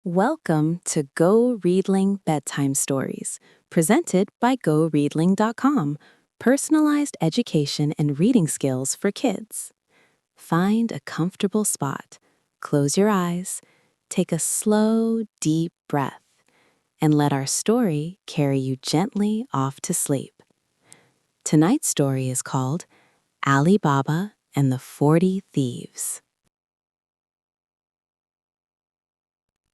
Welcome to Go Readling Bedtime Stories, presented by GoReadling.com, personalized education and reading skills for kids. Find a comfortable spot, close your eyes, take a slow, deep breath, and let our story carry you gently off to sleep. Tonight's story is called Ali Baba and the 40 Thieves.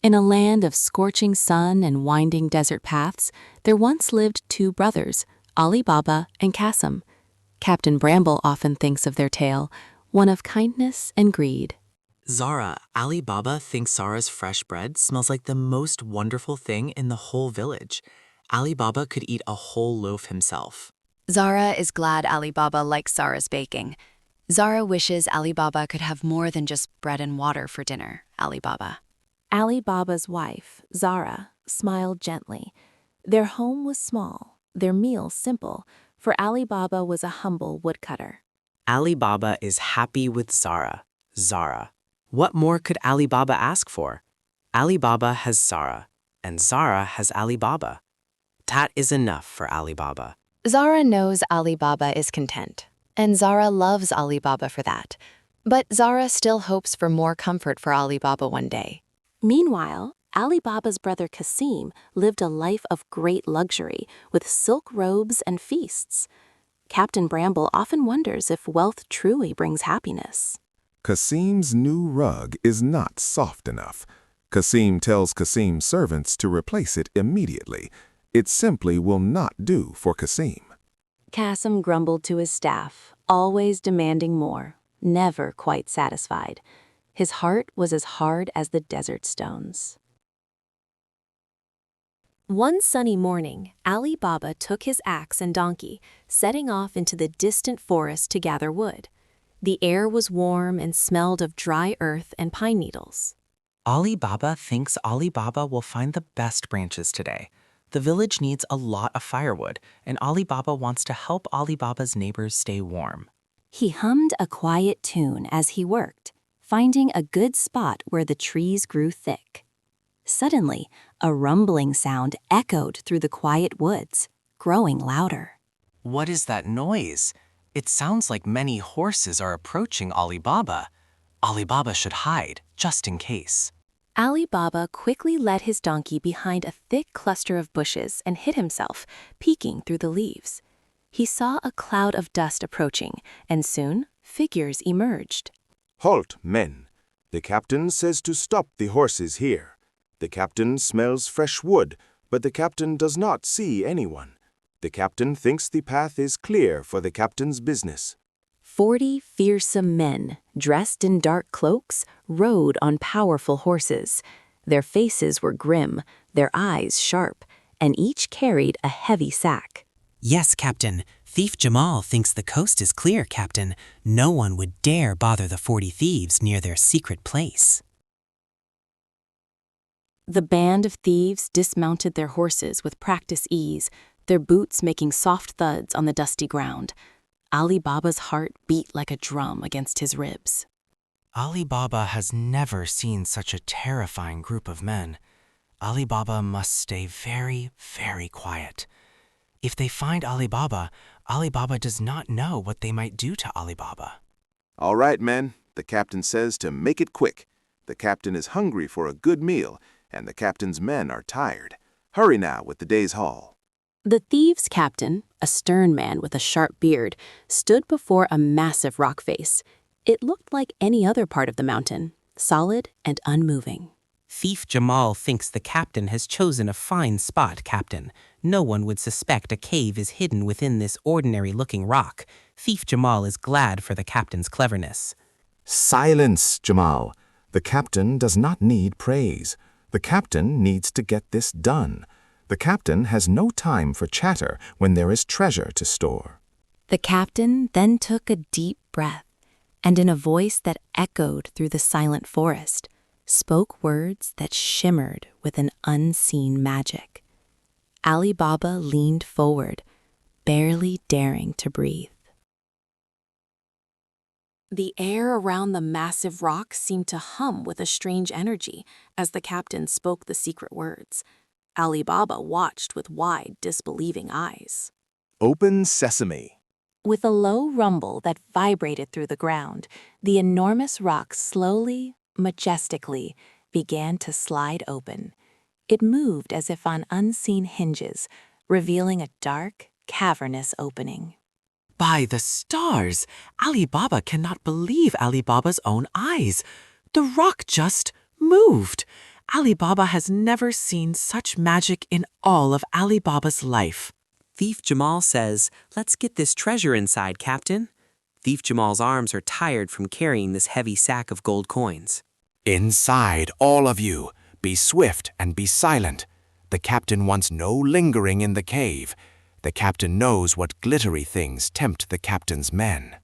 In a land of scorching sun and winding desert paths, there once lived two brothers, Ali Baba and Qasim. Captain Bramble often thinks of their tale, one of kindness and greed. Zara, Ali Baba thinks Sara's fresh bread smells like the most wonderful thing in the whole village. Ali Baba could eat a whole loaf himself. Zara is glad Ali Baba likes Sara's baking. Zara wishes Ali Baba could have more than just bread and water for dinner, Ali Baba. Ali Baba's wife, Zara, smiled gently. Their home was small, their meals simple, for Ali Baba was a humble woodcutter. Ali Baba is happy with Zara. Zara. What more could Ali Baba ask for? Ali Baba has Zara, and Zara has Ali Baba. That is enough for Ali Baba. Zara knows Ali Baba is content, and Zara loves Ali Baba for that. But Zara still hopes for more comfort for Ali Baba one day. Meanwhile, Ali Baba's brother Qasim lived a life of great luxury with silk robes and feasts. Captain Bramble often wonders if wealth truly brings happiness. Qasim's new rug is not soft enough. Qasim tells Qasim's servants to replace it immediately. It simply will not do for Qasim. Qasim grumbled to his staff, always demanding more, never quite satisfied. His heart was as hard as the desert stones. One sunny morning, Ali Baba took his axe and donkey, setting off into the distant forest to gather wood. The air was warm and smelled of dry earth and pine needles. Ali Baba thinks Ali Baba will find the best branches today. The village needs a lot of firewood, and Ali Baba wants to help Ali Baba's neighbors stay warm. He hummed a quiet tune as he worked, finding a good spot where the trees grew thick. Suddenly, a rumbling sound echoed through the quiet woods, growing louder. What is that noise? It sounds like many horses are approaching Ali Baba. Ali Baba should hide, just in case. Ali Baba quickly led his donkey behind a thick cluster of bushes and hid himself, peeking through the leaves. He saw a cloud of dust approaching, and soon figures emerged. Halt, men. The captain says to stop the horses here. The captain smells fresh wood, but the captain does not see anyone. The captain thinks the path is clear for the captain's business. 40 fearsome men, dressed in dark cloaks, rode on powerful horses. Their faces were grim, their eyes sharp, and each carried a heavy sack. Yes, Captain. Thief Jamal thinks the coast is clear, Captain. No one would dare bother the 40 thieves near their secret place. The band of thieves dismounted their horses with practiced ease, their boots making soft thuds on the dusty ground. Ali Baba's heart beat like a drum against his ribs. Ali Baba has never seen such a terrifying group of men. Ali Baba must stay very, very quiet. If they find Ali Baba does not know what they might do to Ali Baba. All right, men. The captain says to make it quick. The captain is hungry for a good meal, and the captain's men are tired. Hurry now with the day's haul. The thieves' captain, a stern man with a sharp beard, stood before a massive rock face. It looked like any other part of the mountain, solid and unmoving. Thief Jamal thinks the captain has chosen a fine spot, Captain. No one would suspect a cave is hidden within this ordinary-looking rock. Thief Jamal is glad for the captain's cleverness. Silence, Jamal. The captain does not need praise. The captain needs to get this done. The captain has no time for chatter when there is treasure to store. The captain then took a deep breath, and in a voice that echoed through the silent forest, spoke words that shimmered with an unseen magic. Ali Baba leaned forward, barely daring to breathe. The air around the massive rock seemed to hum with a strange energy as the captain spoke the secret words. Ali Baba watched with wide, disbelieving eyes. Open Sesame. With a low rumble that vibrated through the ground, the enormous rock slowly, majestically, began to slide open. It moved as if on unseen hinges, revealing a dark, cavernous opening. By the stars! Ali Baba cannot believe Ali Baba's own eyes. The rock just moved. Ali Baba has never seen such magic in all of Ali Baba's life. Thief Jamal says, "Let's get this treasure inside, Captain." Thief Jamal's arms are tired from carrying this heavy sack of gold coins. Inside, all of you. Be swift and be silent. The captain wants no lingering in the cave. The captain knows what glittery things tempt the captain's men.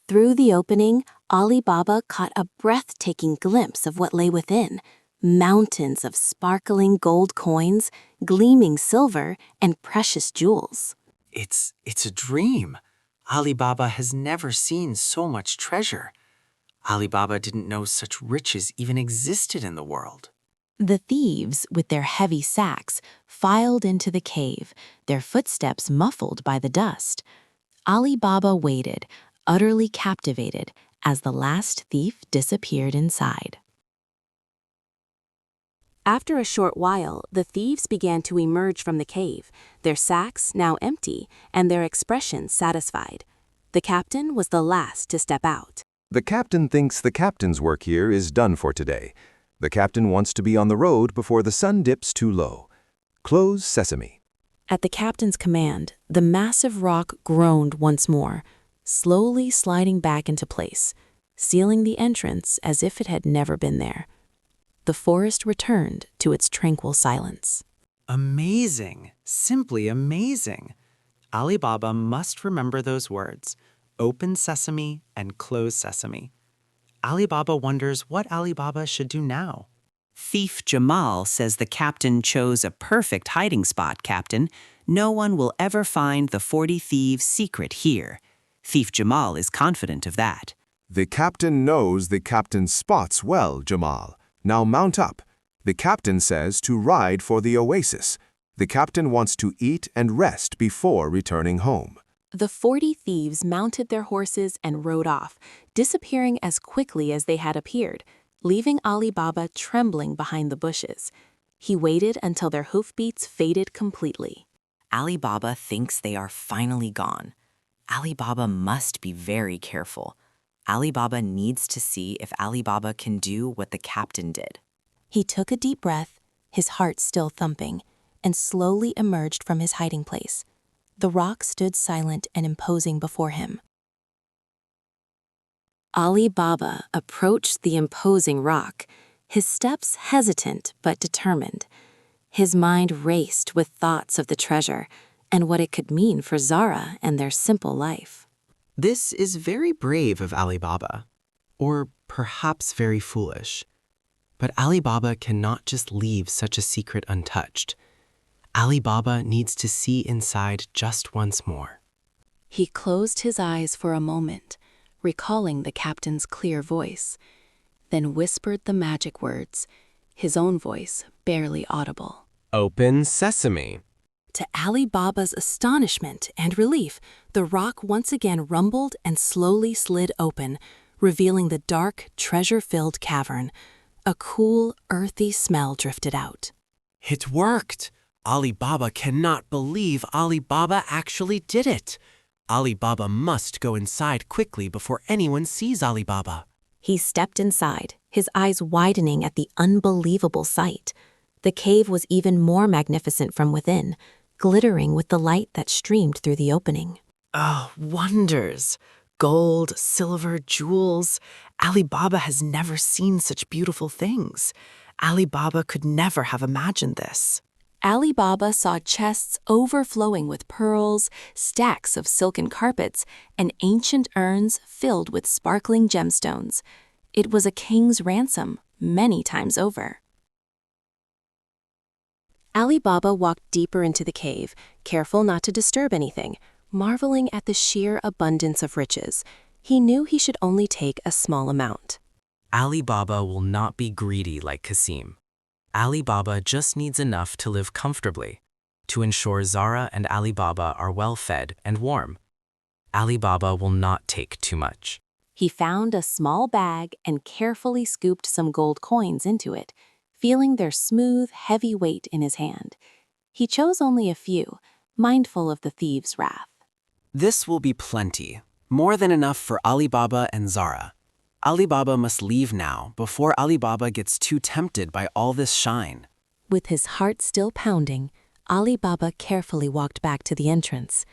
Through the opening, Ali Baba caught a breathtaking glimpse of what lay within. Mountains of sparkling gold coins, gleaming silver, and precious jewels. It's a dream. Ali Baba has never seen so much treasure. Ali Baba didn't know such riches even existed in the world. The thieves, with their heavy sacks, filed into the cave, their footsteps muffled by the dust. Ali Baba waited, utterly captivated, as the last thief disappeared inside. After a short while, the thieves began to emerge from the cave, their sacks now empty and their expressions satisfied. The captain was the last to step out. The captain thinks the captain's work here is done for today. The captain wants to be on the road before the sun dips too low. Close Sesame. At the captain's command, the massive rock groaned once more, slowly sliding back into place, sealing the entrance as if it had never been there. The forest returned to its tranquil silence. Amazing, simply amazing. Ali Baba must remember those words, open sesame and close sesame. Ali Baba wonders what Ali Baba should do now. Thief Jamal says the captain chose a perfect hiding spot, Captain. No one will ever find the 40 Thieves' secret here. Thief Jamal is confident of that. The captain knows the captain's spots well, Jamal. Now mount up. The captain says to ride for the oasis. The captain wants to eat and rest before returning home. The 40 thieves mounted their horses and rode off, disappearing as quickly as they had appeared, leaving Ali Baba trembling behind the bushes. He waited until their hoofbeats faded completely. Ali Baba thinks they are finally gone. Ali Baba must be very careful. Ali Baba needs to see if Ali Baba can do what the captain did. He took a deep breath, his heart still thumping, and slowly emerged from his hiding place. The rock stood silent and imposing before him. Ali Baba approached the imposing rock, his steps hesitant but determined. His mind raced with thoughts of the treasure and what it could mean for Sara and their simple life. This is very brave of Ali Baba, or perhaps very foolish. But Ali Baba cannot just leave such a secret untouched. Ali Baba needs to see inside just once more. He closed his eyes for a moment, recalling the captain's clear voice, then whispered the magic words, his own voice barely audible. Open Sesame. To Ali Baba's astonishment and relief, the rock once again rumbled and slowly slid open, revealing the dark, treasure-filled cavern. A cool, earthy smell drifted out. It worked! Ali Baba cannot believe Ali Baba actually did it. Ali Baba must go inside quickly before anyone sees Ali Baba. He stepped inside, his eyes widening at the unbelievable sight. The cave was even more magnificent from within, glittering with the light that streamed through the opening. Oh, wonders! Gold, silver, jewels. Ali Baba has never seen such beautiful things. Ali Baba could never have imagined this. Ali Baba saw chests overflowing with pearls, stacks of silken carpets, and ancient urns filled with sparkling gemstones. It was a king's ransom, many times over. Ali Baba walked deeper into the cave, careful not to disturb anything, marveling at the sheer abundance of riches. He knew he should only take a small amount. Ali Baba will not be greedy like Kasim. Ali Baba just needs enough to live comfortably, to ensure Sara and Ali Baba are well fed and warm. Ali Baba will not take too much. He found a small bag and carefully scooped some gold coins into it, feeling their smooth, heavy weight in his hand. He chose only a few, mindful of the thieves' wrath. This will be plenty, more than enough for Ali Baba and Sara. Ali Baba must leave now before Ali Baba gets too tempted by all this shine. With his heart still pounding, Ali Baba carefully walked back to the entrance.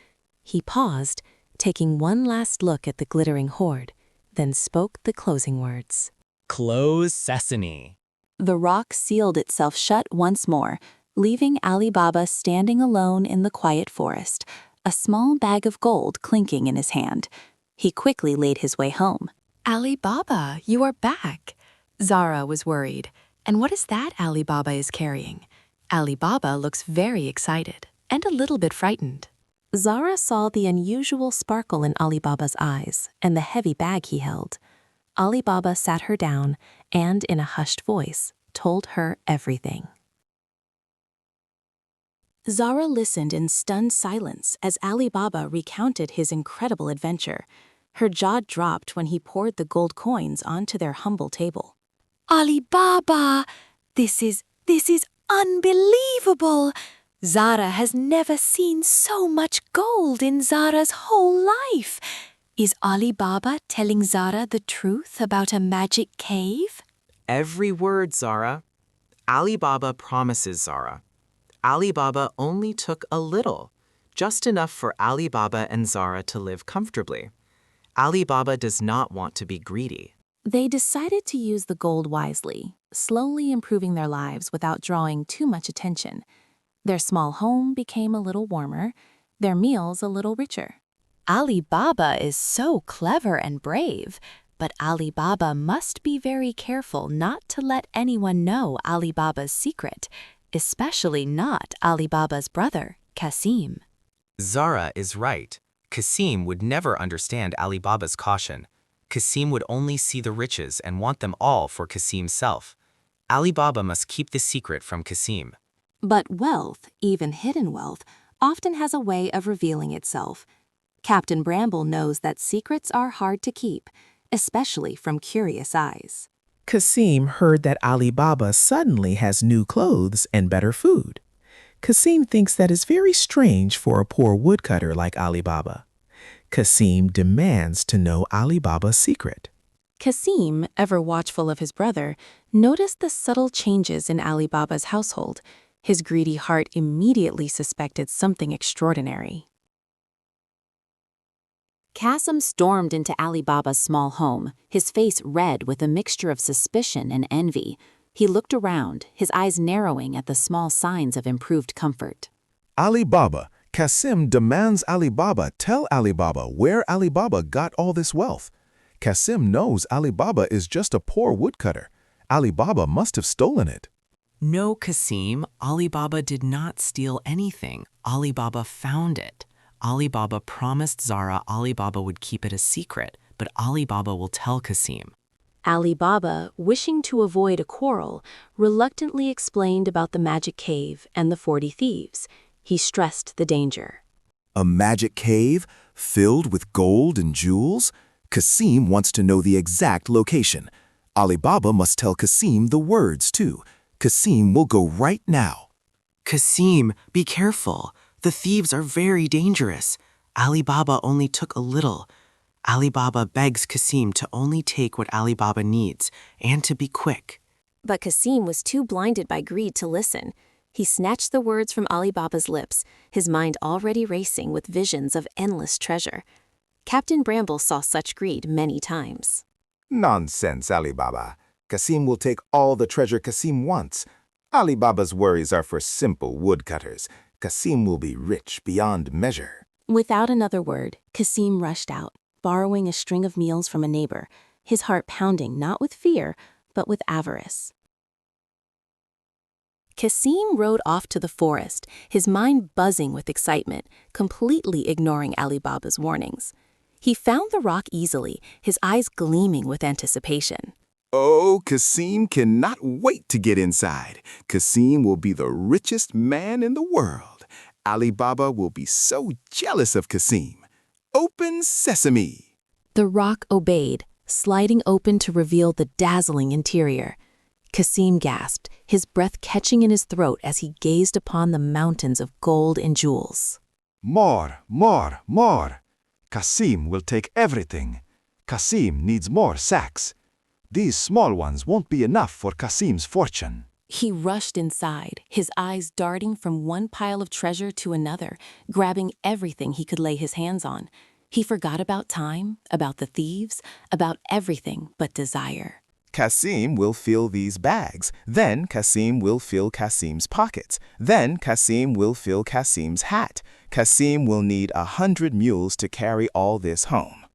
He paused, taking one last look at the glittering hoard, then spoke the closing words. Close Sesame. The rock sealed itself shut once more, leaving Ali Baba standing alone in the quiet forest, a small bag of gold clinking in his hand. He quickly laid his way home. Ali Baba, you are back. Sara was worried. And what is that Ali Baba is carrying? Ali Baba looks very excited and a little bit frightened. Sara saw the unusual sparkle in Ali Baba's eyes and the heavy bag he held. Ali Baba sat her down and, in a hushed voice, told her everything. Sara listened in stunned silence as Ali Baba recounted his incredible adventure. Her jaw dropped when he poured the gold coins onto their humble table. Ali Baba, this is unbelievable! Sara has never seen so much gold in Sara's whole life. Is Ali Baba telling Sara the truth about a magic cave? Every word, Sara. Ali Baba promises Sara. Ali Baba only took a little, just enough for Ali Baba and Sara to live comfortably. Ali Baba does not want to be greedy. They decided to use the gold wisely, slowly improving their lives without drawing too much attention. Their small home became a little warmer, their meals a little richer. Ali Baba is so clever and brave, but Ali Baba must be very careful not to let anyone know Ali Baba's secret, especially not Ali Baba's brother, Kasim. Sara is right. Kasim would never understand Ali Baba's caution. Kasim would only see the riches and want them all for Kasim's self. Ali Baba must keep the secret from Kasim. But wealth, even hidden wealth, often has a way of revealing itself. Captain Bramble knows that secrets are hard to keep, especially from curious eyes. Kasim heard that Ali Baba suddenly has new clothes and better food. Kasim thinks that is very strange for a poor woodcutter like Ali Baba. Kasim demands to know Ali Baba's secret. Kasim, ever watchful of his brother, noticed the subtle changes in Ali Baba's household. His greedy heart immediately suspected something extraordinary. Kasim stormed into Ali Baba's small home, his face red with a mixture of suspicion and envy. He looked around, his eyes narrowing at the small signs of improved comfort. Ali Baba, Kasim demands Ali Baba tell Ali Baba where Ali Baba got all this wealth. Kasim knows Ali Baba is just a poor woodcutter. Ali Baba must have stolen it. No, Kasim, Ali Baba did not steal anything. Ali Baba found it. Ali Baba promised Sara Ali Baba would keep it a secret, but Ali Baba will tell Kasim. Ali Baba, wishing to avoid a quarrel, reluctantly explained about the magic cave and the 40 Thieves. He stressed the danger. A magic cave filled with gold and jewels? Kasim wants to know the exact location. Ali Baba must tell Kasim the words, too. Kasim will go right now. Kasim, be careful. The thieves are very dangerous. Ali Baba only took a little. Ali Baba begs Kasim to only take what Ali Baba needs and to be quick. But Kasim was too blinded by greed to listen. He snatched the words from Ali Baba's lips, his mind already racing with visions of endless treasure. Captain Bramble saw such greed many times. Nonsense, Ali Baba. Kasim will take all the treasure Kasim wants. Ali Baba's worries are for simple woodcutters. Kasim will be rich beyond measure. Without another word, Kasim rushed out, borrowing a string of meals from a neighbor, his heart pounding not with fear, but with avarice. Kasim rode off to the forest, his mind buzzing with excitement, completely ignoring Ali Baba's warnings. He found the rock easily, his eyes gleaming with anticipation. Oh, Kasim cannot wait to get inside. Kasim will be the richest man in the world. Ali Baba will be so jealous of Kasim. Open sesame. The rock obeyed, sliding open to reveal the dazzling interior. Kasim gasped, his breath catching in his throat as he gazed upon the mountains of gold and jewels. More, more, more. Kasim will take everything. Kasim needs more sacks. These small ones won't be enough for Kasim's fortune. He rushed inside, his eyes darting from one pile of treasure to another, grabbing everything he could lay his hands on. He forgot about time, about the thieves, about everything but desire. Kasim will fill these bags. Then Kasim will fill Kasim's pockets. Then Kasim will fill Kasim's hat. Kasim will need 100 mules to carry all this home.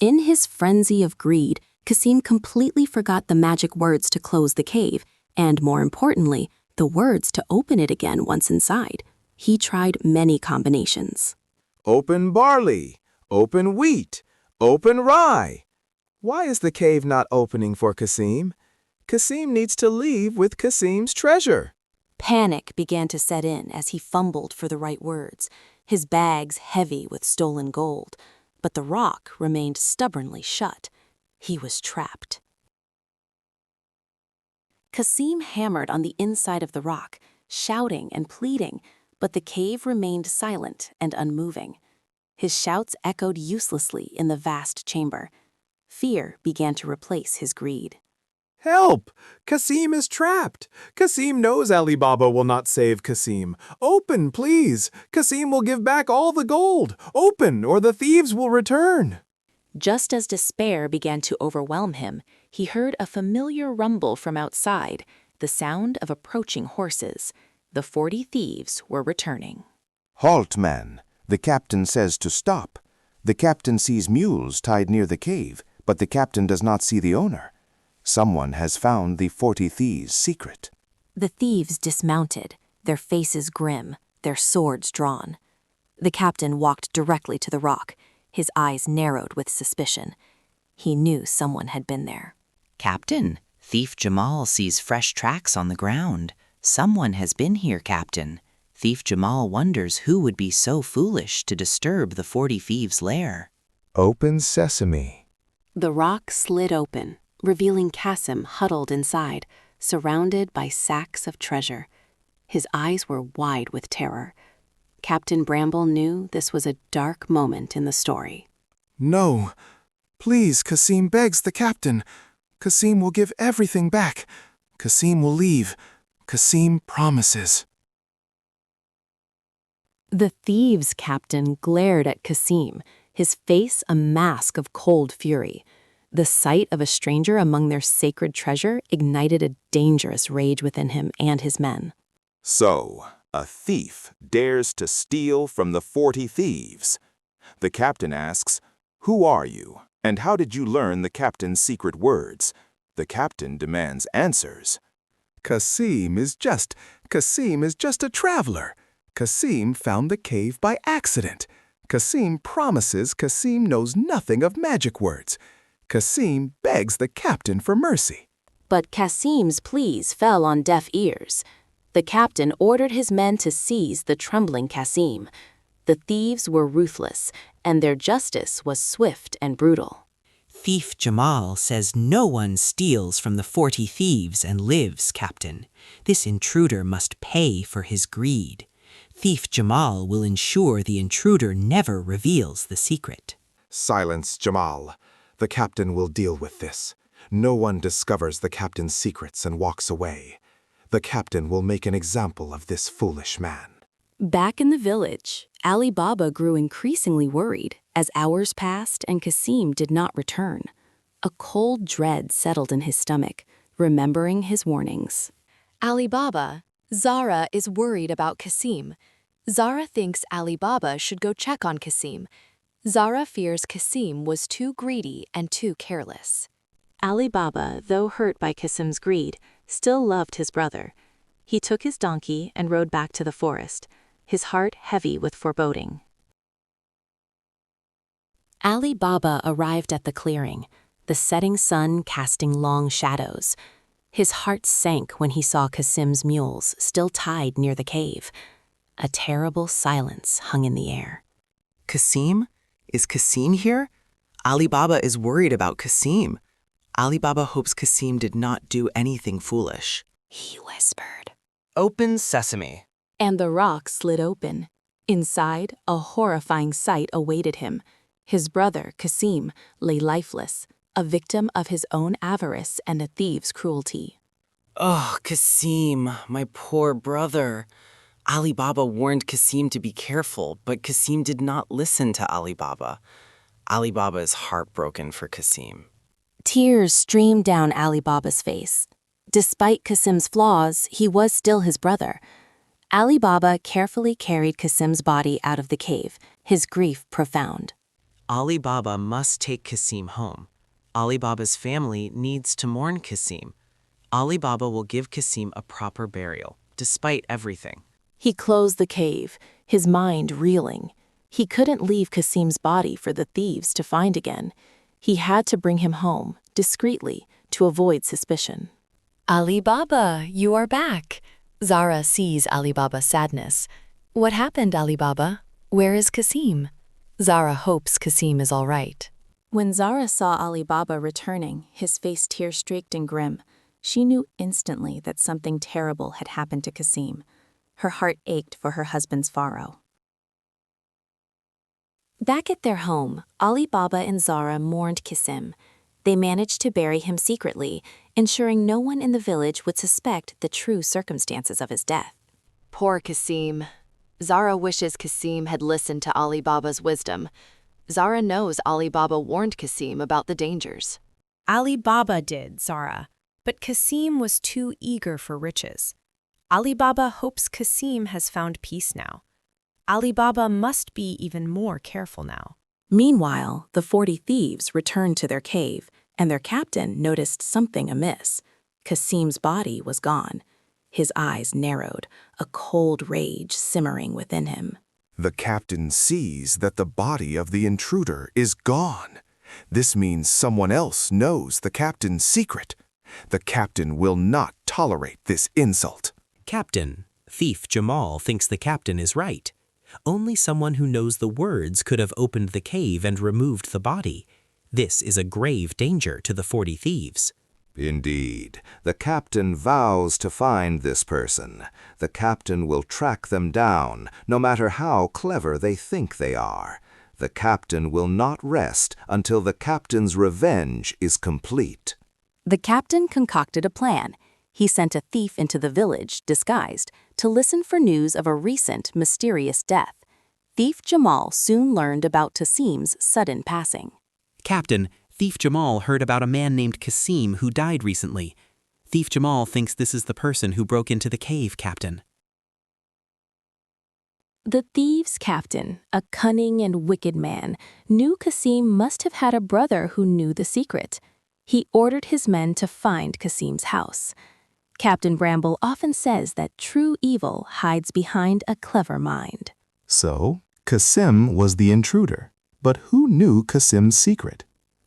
In his frenzy of greed, Kasim completely forgot the magic words to close the cave, and more importantly, the words to open it again once inside. He tried many combinations. Open barley, open wheat, open rye. Why is the cave not opening for Kasim? Kasim needs to leave with Kasim's treasure. Panic began to set in as he fumbled for the right words, his bags heavy with stolen gold. But the rock remained stubbornly shut. He was trapped. Kasim hammered on the inside of the rock, shouting and pleading, but the cave remained silent and unmoving. His shouts echoed uselessly in the vast chamber. Fear began to replace his greed. Help! Kasim is trapped. Kasim knows Ali Baba will not save Kasim. Open, please. Kasim will give back all the gold. Open, or the thieves will return. Just as despair began to overwhelm him, he heard a familiar rumble from outside, the sound of approaching horses. The 40 thieves were returning. Halt, man. The captain says to stop. The captain sees mules tied near the cave, but the captain does not see the owner. Someone has found the 40 thieves' secret. The thieves dismounted, their faces grim, their swords drawn. The captain walked directly to the rock, his eyes narrowed with suspicion. He knew someone had been there. Captain, Thief Jamal sees fresh tracks on the ground. Someone has been here, Captain. Thief Jamal wonders who would be so foolish to disturb the 40 thieves' lair. Open sesame. The rock slid open, revealing Kasim huddled inside, surrounded by sacks of treasure. His eyes were wide with terror. Captain Bramble knew this was a dark moment in the story. No. Please, Kasim begs the captain. Kasim will give everything back. Kasim will leave. Kasim promises. The thieves' captain glared at Kasim, his face a mask of cold fury. The sight of a stranger among their sacred treasure ignited a dangerous rage within him and his men. So, a thief dares to steal from the 40 thieves. The captain asks, "Who are you, and how did you learn the captain's secret words?" The captain demands answers. Kasim is just a traveler. Kasim found the cave by accident. Kasim promises Kasim knows nothing of magic words. Kasim begs the captain for mercy. But Kasim's pleas fell on deaf ears. The captain ordered his men to seize the trembling Kasim. The thieves were ruthless, and their justice was swift and brutal. Thief Jamal says no one steals from the 40 thieves and lives, Captain. This intruder must pay for his greed. Thief Jamal will ensure the intruder never reveals the secret. Silence, Jamal. The captain will deal with this. No one discovers the captain's secrets and walks away. The captain will make an example of this foolish man. Back in the village, Ali Baba grew increasingly worried as hours passed and Kasim did not return. A cold dread settled in his stomach, remembering his warnings. Ali Baba, Zara is worried about Kasim. Zara thinks Ali Baba should go check on Kasim. Zara fears Kasim was too greedy and too careless. Ali Baba, though hurt by Kasim's greed, still loved his brother. He took his donkey and rode back to the forest, his heart heavy with foreboding. Ali Baba arrived at the clearing, the setting sun casting long shadows. His heart sank when he saw Kasim's mules still tied near the cave. A terrible silence hung in the air. Kasim? Is Kasim here? Ali Baba is worried about Kasim. Ali Baba hopes Kasim did not do anything foolish. He whispered. Open sesame. And the rock slid open. Inside, a horrifying sight awaited him. His brother, Kasim, lay lifeless, a victim of his own avarice and a thief's cruelty. Oh, Kasim, my poor brother. Ali Baba warned Kasim to be careful, but Kasim did not listen to Ali Baba. Ali Baba is heartbroken for Kasim. Tears streamed down Ali Baba's face. Despite Kasim's flaws, he was still his brother. Ali Baba carefully carried Kasim's body out of the cave, his grief profound. Ali Baba must take Kasim home. Ali Baba's family needs to mourn Kasim. Ali Baba will give Kasim a proper burial, despite everything. He closed the cave, his mind reeling. He couldn't leave Kasim's body for the thieves to find again. He had to bring him home, discreetly, to avoid suspicion. Ali Baba, you are back. Zara sees Ali Baba's sadness. What happened, Ali Baba? Where is Kasim? Zara hopes Kasim is all right. When Zara saw Ali Baba returning, his face tear-streaked and grim, she knew instantly that something terrible had happened to Kasim. Her heart ached for her husband's sorrow. Back at their home, Ali Baba and Zara mourned Kasim. They managed to bury him secretly, ensuring no one in the village would suspect the true circumstances of his death. Poor Kasim. Zara wishes Kasim had listened to Ali Baba's wisdom. Zara knows Ali Baba warned Kasim about the dangers. Ali Baba did, Zara, but Kasim was too eager for riches. Ali Baba hopes Kasim has found peace now. Ali Baba must be even more careful now. Meanwhile, the 40 thieves returned to their cave, and their captain noticed something amiss. Kasim's body was gone. His eyes narrowed, a cold rage simmering within him. The captain sees that the body of the intruder is gone. This means someone else knows the captain's secret. The captain will not tolerate this insult. Captain, thief Jamal thinks the captain is right. Only someone who knows the words could have opened the cave and removed the body. This is a grave danger to the 40 thieves. Indeed, the captain vows to find this person. The captain will track them down, no matter how clever they think they are. The captain will not rest until the captain's revenge is complete. The captain concocted a plan. He sent a thief into the village, disguised, to listen for news of a recent mysterious death. Thief Jamal soon learned about Kasim's sudden passing. Captain, Thief Jamal heard about a man named Kasim who died recently. Thief Jamal thinks this is the person who broke into the cave, Captain. The thieves' captain, a cunning and wicked man, knew Kasim must have had a brother who knew the secret. He ordered his men to find Kasim's house. Captain Bramble often says that true evil hides behind a clever mind. So, Kasim was the intruder. But who knew Kasim's secret?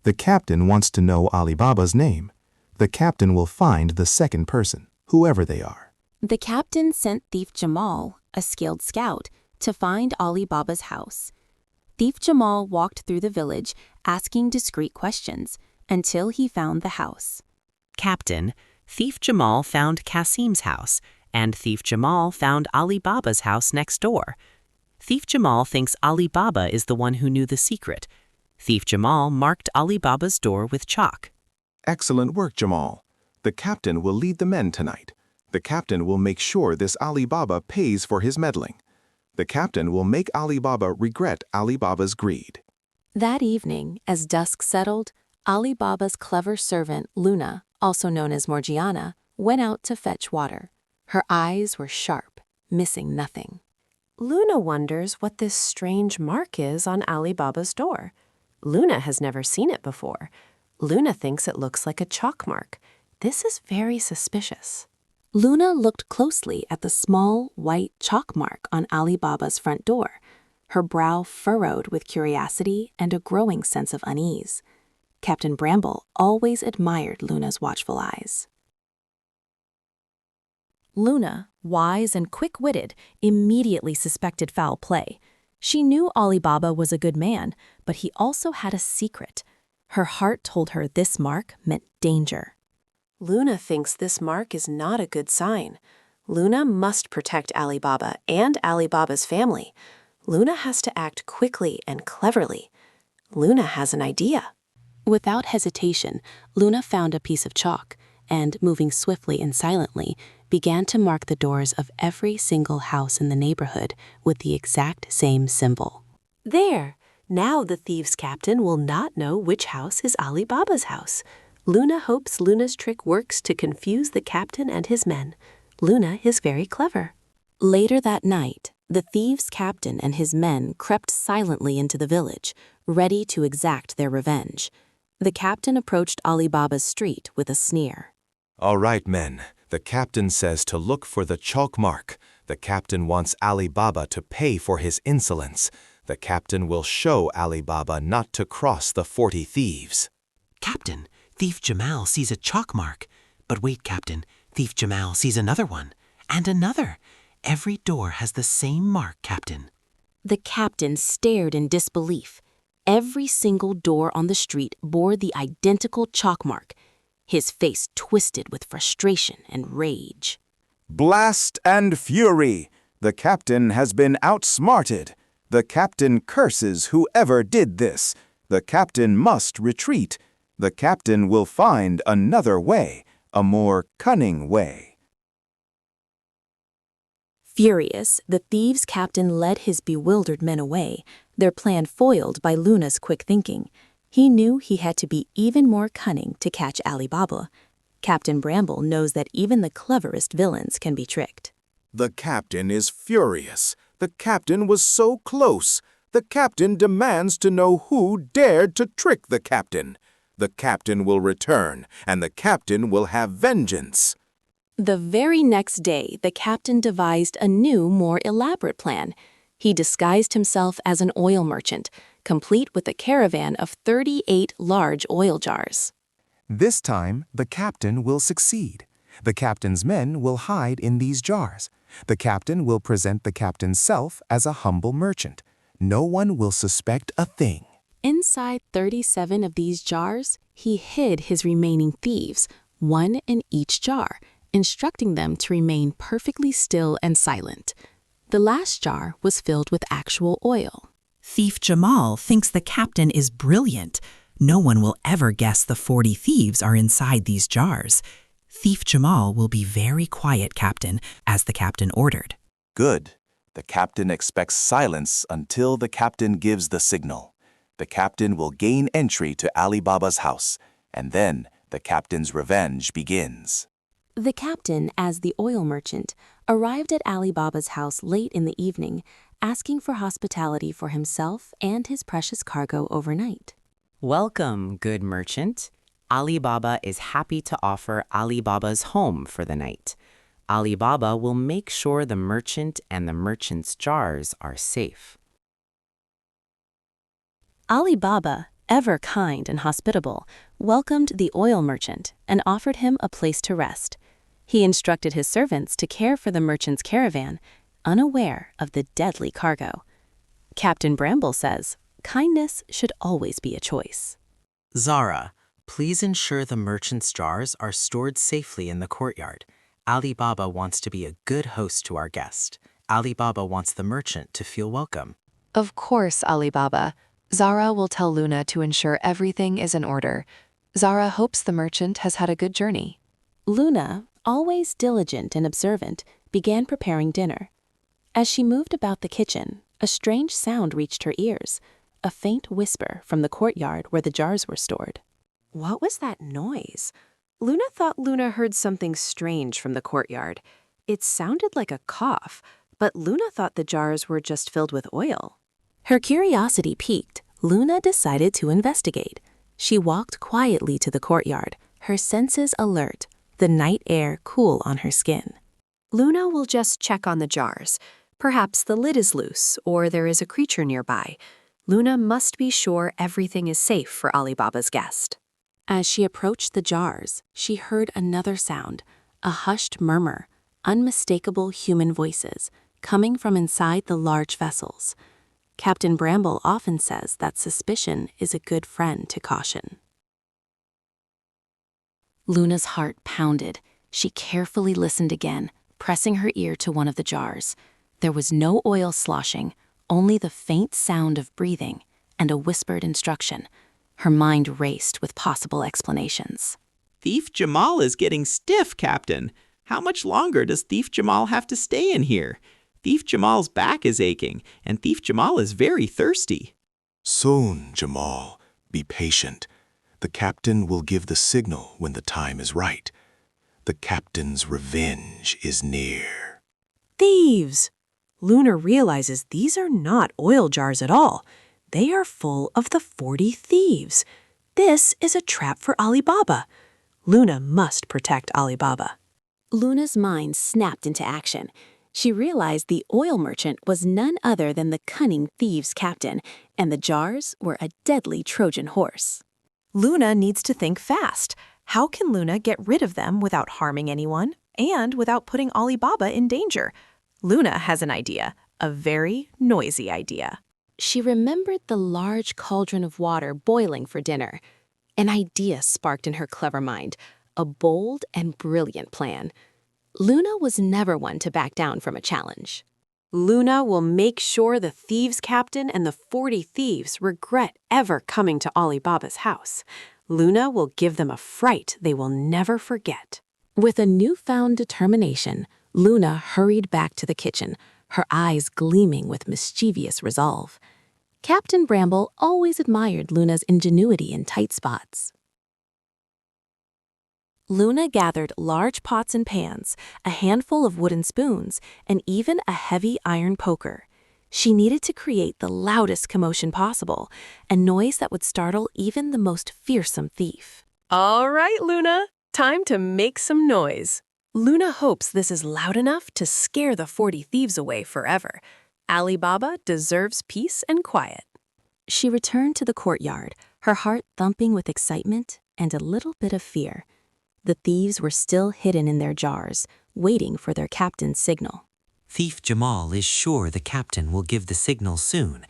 The captain wants to know Ali Baba's name. The captain will find the second person, whoever they are. The captain sent Thief Jamal, a skilled scout, to find Ali Baba's house. Thief Jamal walked through the village, asking discreet questions, until he found the house. Captain, Thief Jamal found Kasim's house, and Thief Jamal found Ali Baba's house next door. Thief Jamal thinks Ali Baba is the one who knew the secret. Thief Jamal marked Ali Baba's door with chalk. Excellent work, Jamal. The captain will lead the men tonight. The captain will make sure this Ali Baba pays for his meddling. The captain will make Ali Baba regret Ali Baba's greed. That evening, as dusk settled, Ali Baba's clever servant, Luna, also known as Morgiana, went out to fetch water. Her eyes were sharp, missing nothing. Luna wonders what this strange mark is on Ali Baba's door. Luna has never seen it before. Luna thinks it looks like a chalk mark. This is very suspicious. Luna looked closely at the small, white chalk mark on Ali Baba's front door. her brow furrowed with curiosity and a growing sense of unease. Captain Bramble always admired Luna's watchful eyes. Luna, wise and quick-witted, immediately suspected foul play. She knew Ali Baba was a good man, but he also had a secret. Her heart told her this mark meant danger. Luna thinks this mark is not a good sign. Luna must protect Ali Baba and Ali Baba's family. Luna has to act quickly and cleverly. Luna has an idea. Without hesitation, Luna found a piece of chalk and, moving swiftly and silently, began to mark the doors of every single house in the neighborhood with the exact same symbol. There! Now the thieves' captain will not know which house is Ali Baba's house. Luna hopes Luna's trick works to confuse the captain and his men. Luna is very clever. Later that night, the thieves' captain and his men crept silently into the village, ready to exact their revenge. The captain approached Ali Baba's street with a sneer. All right, men. The captain says to look for the chalk mark. The captain wants Ali Baba to pay for his insolence. The captain will show Ali Baba not to cross the 40 thieves. Captain, Thief Jamal sees a chalk mark. But wait, Captain, Thief Jamal sees another one. And another. Every door has the same mark, Captain. The captain stared in disbelief. Every single door on the street bore the identical chalk mark. His face twisted with frustration and rage. Blast and fury! The captain has been outsmarted. The captain curses whoever did this. The captain must retreat. The captain will find another way, a more cunning way. Furious, the thieves' captain led his bewildered men away, their plan foiled by Luna's quick thinking. He knew he had to be even more cunning to catch Ali Baba. Captain Bramble knows that even the cleverest villains can be tricked. The captain is furious. The captain was so close. The captain demands to know who dared to trick the captain. The captain will return, and the captain will have vengeance. The very next day, the captain devised a new, more elaborate plan. He disguised himself as an oil merchant, complete with a caravan of 38 large oil jars. This time, the captain will succeed. The captain's men will hide in these jars. The captain will present the captain's self as a humble merchant. No one will suspect a thing. Inside 37 of these jars, he hid his remaining thieves, one in each jar, instructing them to remain perfectly still and silent. The last jar was filled with actual oil. Thief Jamal thinks the captain is brilliant. No one will ever guess the 40 thieves are inside these jars. Thief Jamal will be very quiet, Captain, as the captain ordered. Good. The captain expects silence until the captain gives the signal. The captain will gain entry to Ali Baba's house, and then the captain's revenge begins. The captain, as the oil merchant, arrived at Ali Baba's house late in the evening, asking for hospitality for himself and his precious cargo overnight. Welcome, good merchant. Ali Baba is happy to offer Ali Baba's home for the night. Ali Baba will make sure the merchant and the merchant's jars are safe. Ali Baba, ever kind and hospitable, welcomed the oil merchant and offered him a place to rest. He instructed his servants to care for the merchant's caravan, unaware of the deadly cargo. Captain Bramble says, kindness should always be a choice. Zara, please ensure the merchant's jars are stored safely in the courtyard. Ali Baba wants to be a good host to our guest. Ali Baba wants the merchant to feel welcome. Of course, Ali Baba. Zara will tell Luna to ensure everything is in order. Zara hopes the merchant has had a good journey. Luna, always diligent and observant, began preparing dinner. As she moved about the kitchen, a strange sound reached her ears, a faint whisper from the courtyard where the jars were stored. What was that noise? Luna thought Luna heard something strange from the courtyard. It sounded like a cough, but Luna thought the jars were just filled with oil. Her curiosity piqued. Luna decided to investigate. She walked quietly to the courtyard, her senses alert, the night air cool on her skin. Luna will just check on the jars. Perhaps the lid is loose or there is a creature nearby. Luna must be sure everything is safe for Ali Baba's guest. As she approached the jars, she heard another sound, a hushed murmur, unmistakable human voices, coming from inside the large vessels. Captain Bramble often says that suspicion is a good friend to caution. Luna's heart pounded. She carefully listened again, pressing her ear to one of the jars. There was no oil sloshing, only the faint sound of breathing and a whispered instruction. Her mind raced with possible explanations. Thief Jamal is getting stiff, Captain. How much longer does Thief Jamal have to stay in here? Thief Jamal's back is aching, and Thief Jamal is very thirsty. Soon, Jamal. Be patient. The captain will give the signal when the time is right. The captain's revenge is near. Thieves! Luna realizes these are not oil jars at all. They are full of the 40 thieves. This is a trap for Ali Baba. Luna must protect Ali Baba. Luna's mind snapped into action. She realized the oil merchant was none other than the cunning thieves' captain, and the jars were a deadly Trojan horse. Luna needs to think fast. How can Luna get rid of them without harming anyone and without putting Ali Baba in danger? Luna has an idea, a very noisy idea. She remembered the large cauldron of water boiling for dinner. An idea sparked in her clever mind, a bold and brilliant plan. Luna was never one to back down from a challenge. Luna will make sure the thieves' captain and the 40 thieves regret ever coming to Ali Baba's house. Luna will give them a fright they will never forget. With a newfound determination, Luna hurried back to the kitchen, her eyes gleaming with mischievous resolve. Captain Bramble always admired Luna's ingenuity in tight spots. Luna gathered large pots and pans, a handful of wooden spoons, and even a heavy iron poker. She needed to create the loudest commotion possible, a noise that would startle even the most fearsome thief. All right, Luna, time to make some noise. Luna hopes this is loud enough to scare the 40 thieves away forever. Ali Baba deserves peace and quiet. She returned to the courtyard, her heart thumping with excitement and a little bit of fear. The thieves were still hidden in their jars, waiting for their captain's signal. Thief Jamal is sure the captain will give the signal soon.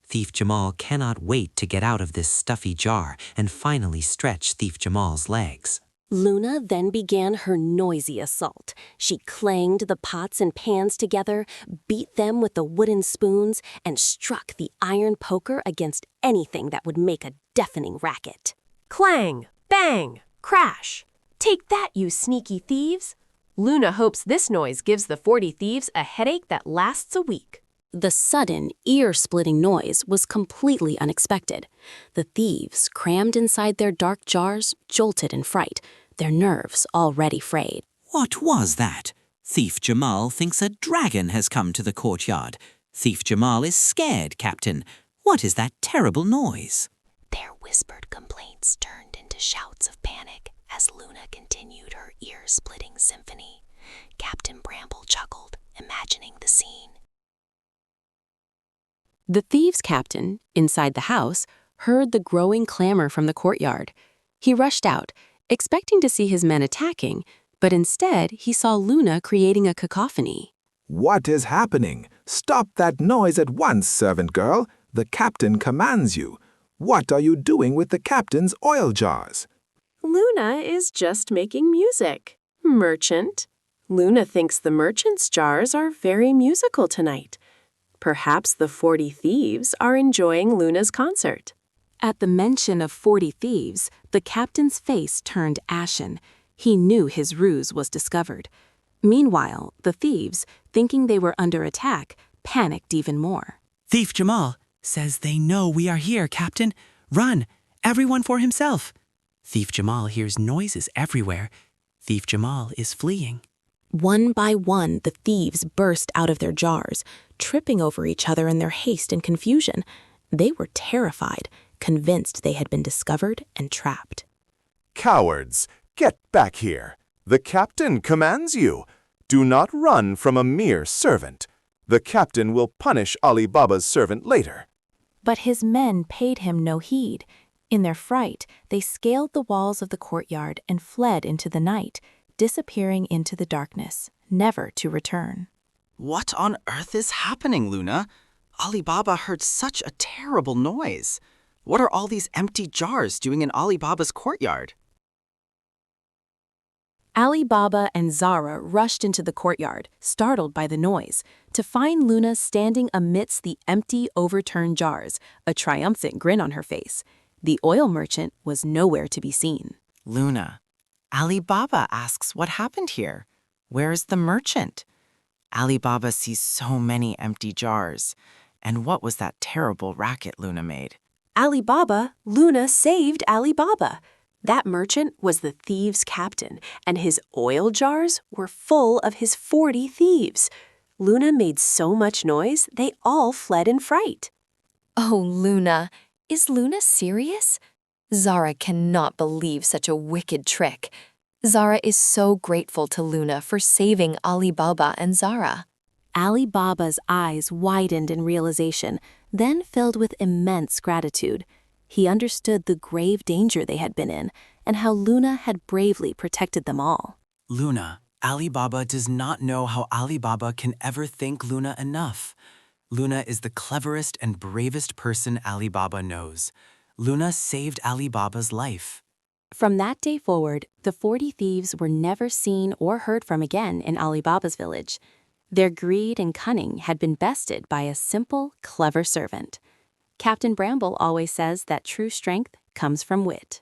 Thief Jamal cannot wait to get out of this stuffy jar and finally stretch Thief Jamal's legs. Luna then began her noisy assault. She clanged the pots and pans together, beat them with the wooden spoons, and struck the iron poker against anything that would make a deafening racket. Clang! Bang! Crash! Take that, you sneaky thieves! Luna hopes this noise gives the 40 thieves a headache that lasts a week. The sudden, ear-splitting noise was completely unexpected. The thieves, crammed inside their dark jars, jolted in fright, their nerves already frayed. What was that? Thief Jamal thinks a dragon has come to the courtyard. Thief Jamal is scared, Captain. What is that terrible noise? Their whispered complaints turned into shouts of panic as Luna continued her ear-splitting symphony. Captain Bramble chuckled, imagining the scene. The thieves' captain, inside the house, heard the growing clamor from the courtyard. He rushed out, expecting to see his men attacking, but instead he saw Luna creating a cacophony. What is happening? Stop that noise at once, servant girl. The captain commands you. What are you doing with the captain's oil jars? Luna is just making music. Merchant. Luna thinks the merchant's jars are very musical tonight. Perhaps the 40 thieves are enjoying Luna's concert. At the mention of 40 thieves, the captain's face turned ashen. He knew his ruse was discovered. Meanwhile, the thieves, thinking they were under attack, panicked even more. Thief Jamal says they know we are here, Captain. Run, everyone for himself. Thief Jamal hears noises everywhere. Thief Jamal is fleeing. One by one, the thieves burst out of their jars, tripping over each other in their haste and confusion. They were terrified, convinced they had been discovered and trapped. Cowards, get back here. The captain commands you. Do not run from a mere servant. The captain will punish Ali Baba's servant later. But his men paid him no heed. In their fright, they scaled the walls of the courtyard and fled into the night, disappearing into the darkness, never to return. What on earth is happening, Luna? Ali Baba heard such a terrible noise. What are all these empty jars doing in Ali Baba's courtyard? Ali Baba and Zara rushed into the courtyard, startled by the noise, to find Luna standing amidst the empty, overturned jars, a triumphant grin on her face. The oil merchant was nowhere to be seen. Luna, Ali Baba asks what happened here. Where is the merchant? Ali Baba sees so many empty jars. And what was that terrible racket Luna made? Ali Baba, Luna saved Ali Baba. That merchant was the thieves' captain, and his oil jars were full of his 40 thieves. Luna made so much noise, they all fled in fright. Oh, Luna. Is Luna serious? Zara cannot believe such a wicked trick. Zara is so grateful to Luna for saving Ali Baba and Zara. Ali Baba's eyes widened in realization, then filled with immense gratitude. He understood the grave danger they had been in and how Luna had bravely protected them all. Luna, Ali Baba does not know how Ali Baba can ever thank Luna enough. Luna is the cleverest and bravest person Ali Baba knows. Luna saved Ali Baba's life. From that day forward, the 40 thieves were never seen or heard from again in Ali Baba's village. Their greed and cunning had been bested by a simple, clever servant. Captain Bramble always says that true strength comes from wit.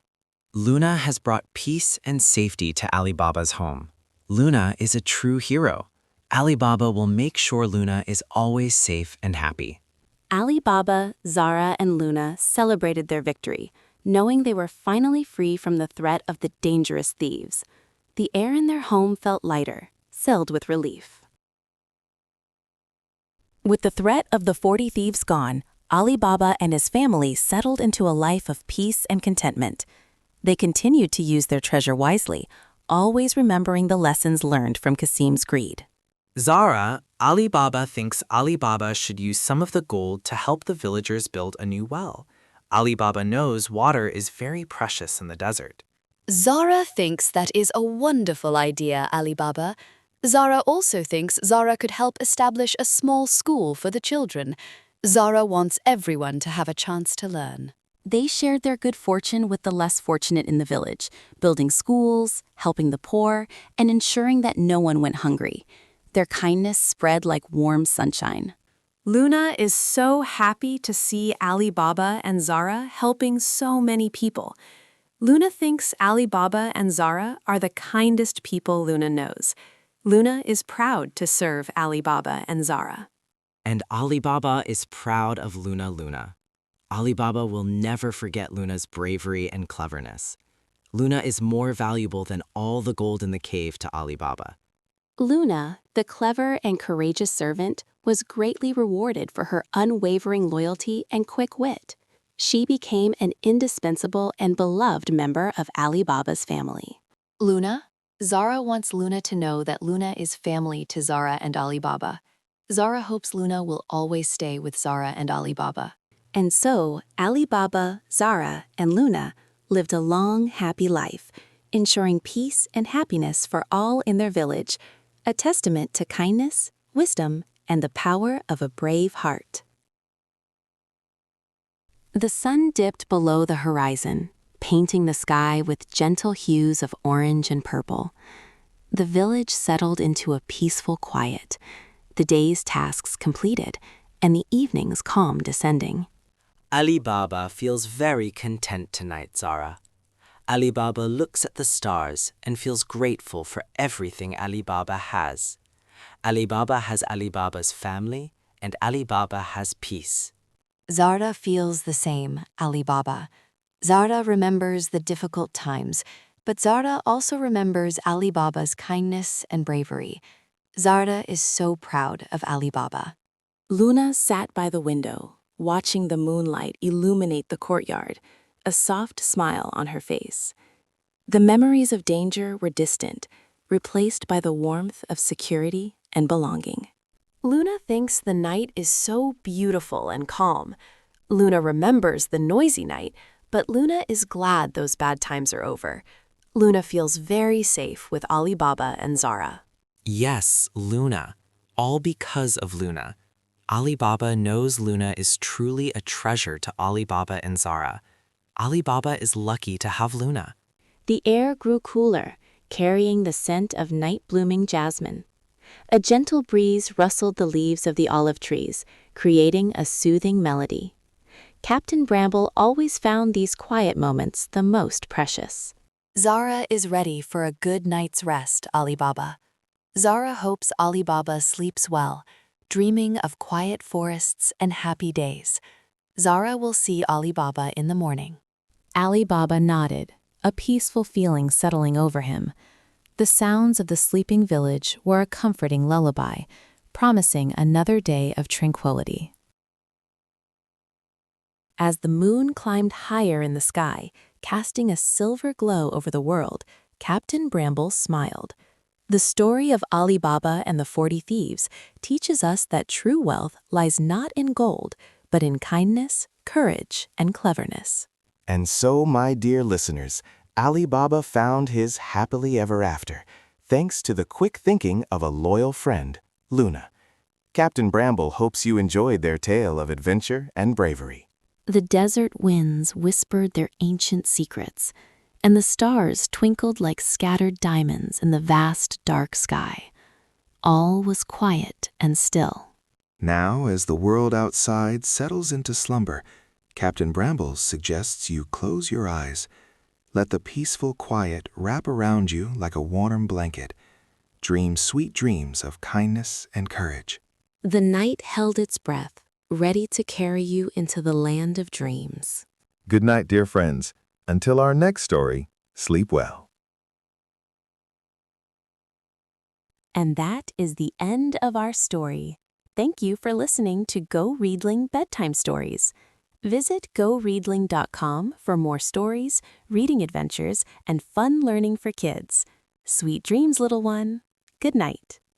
Luna has brought peace and safety to Ali Baba's home. Luna is a true hero. Ali Baba will make sure Luna is always safe and happy. Ali Baba, Zara, and Luna celebrated their victory, knowing they were finally free from the threat of the dangerous thieves. The air in their home felt lighter, filled with relief. With the threat of the 40 thieves gone, Ali Baba and his family settled into a life of peace and contentment. They continued to use their treasure wisely, always remembering the lessons learned from Kasim's greed. Zara, Ali Baba thinks Ali Baba should use some of the gold to help the villagers build a new well. Ali Baba knows water is very precious in the desert. Zara thinks that is a wonderful idea, Ali Baba. Zara also thinks Zara could help establish a small school for the children. Zara wants everyone to have a chance to learn. They shared their good fortune with the less fortunate in the village, building schools, helping the poor, and ensuring that no one went hungry. Their kindness spread like warm sunshine. Luna is so happy to see Ali Baba and Zara helping so many people. Luna thinks Ali Baba and Zara are the kindest people Luna knows. Luna is proud to serve Ali Baba and Zara. And Ali Baba is proud of Luna. Ali Baba will never forget Luna's bravery and cleverness. Luna is more valuable than all the gold in the cave to Ali Baba. Luna, the clever and courageous servant, was greatly rewarded for her unwavering loyalty and quick wit. She became an indispensable and beloved member of Ali Baba's family. Luna, Zara wants Luna to know that Luna is family to Zara and Ali Baba. Zara hopes Luna will always stay with Zara and Ali Baba. And so, Ali Baba, Zara, and Luna lived a long, happy life, ensuring peace and happiness for all in their village, a testament to kindness, wisdom, and the power of a brave heart. The sun dipped below the horizon, painting the sky with gentle hues of orange and purple. The village settled into a peaceful quiet, the day's tasks completed, and the evening's calm descending. Ali Baba feels very content tonight, Zara. Ali Baba looks at the stars and feels grateful for everything Ali Baba has. Ali Baba has Ali Baba's family, and Ali Baba has peace. Zara feels the same, Ali Baba. Zara remembers the difficult times, but Zara also remembers Ali Baba's kindness and bravery. Zara is so proud of Ali Baba. Luna sat by the window, watching the moonlight illuminate the courtyard, a soft smile on her face. The memories of danger were distant, replaced by the warmth of security and belonging. Luna thinks the night is so beautiful and calm. Luna remembers the noisy night, but Luna is glad those bad times are over. Luna feels very safe with Ali Baba and Zara. Yes, Luna. All because of Luna. Ali Baba knows Luna is truly a treasure to Ali Baba and Zara. Ali Baba is lucky to have Luna. The air grew cooler, carrying the scent of night-blooming jasmine. A gentle breeze rustled the leaves of the olive trees, creating a soothing melody. Captain Bramble always found these quiet moments the most precious. Zara is ready for a good night's rest, Ali Baba. Zara hopes Ali Baba sleeps well, dreaming of quiet forests and happy days. Zara will see Ali Baba in the morning. Ali Baba nodded, a peaceful feeling settling over him. The sounds of the sleeping village were a comforting lullaby, promising another day of tranquility. As the moon climbed higher in the sky, casting a silver glow over the world, Captain Bramble smiled. The story of Ali Baba and the 40 Thieves teaches us that true wealth lies not in gold, but in kindness, courage, and cleverness. And so, my dear listeners, Ali Baba found his happily ever after, thanks to the quick thinking of a loyal friend, Luna. Captain Bramble hopes you enjoyed their tale of adventure and bravery. The desert winds whispered their ancient secrets, and the stars twinkled like scattered diamonds in the vast, dark sky. All was quiet and still. Now, as the world outside settles into slumber, Captain Bramble suggests you close your eyes. Let the peaceful quiet wrap around you like a warm blanket. Dream sweet dreams of kindness and courage. The night held its breath, ready to carry you into the land of dreams. Good night, dear friends. Until our next story, sleep well. And that is the end of our story. Thank you for listening to Go Readling Bedtime Stories. Visit goreadling.com for more stories, reading adventures, and fun learning for kids. Sweet dreams, little one. Good night.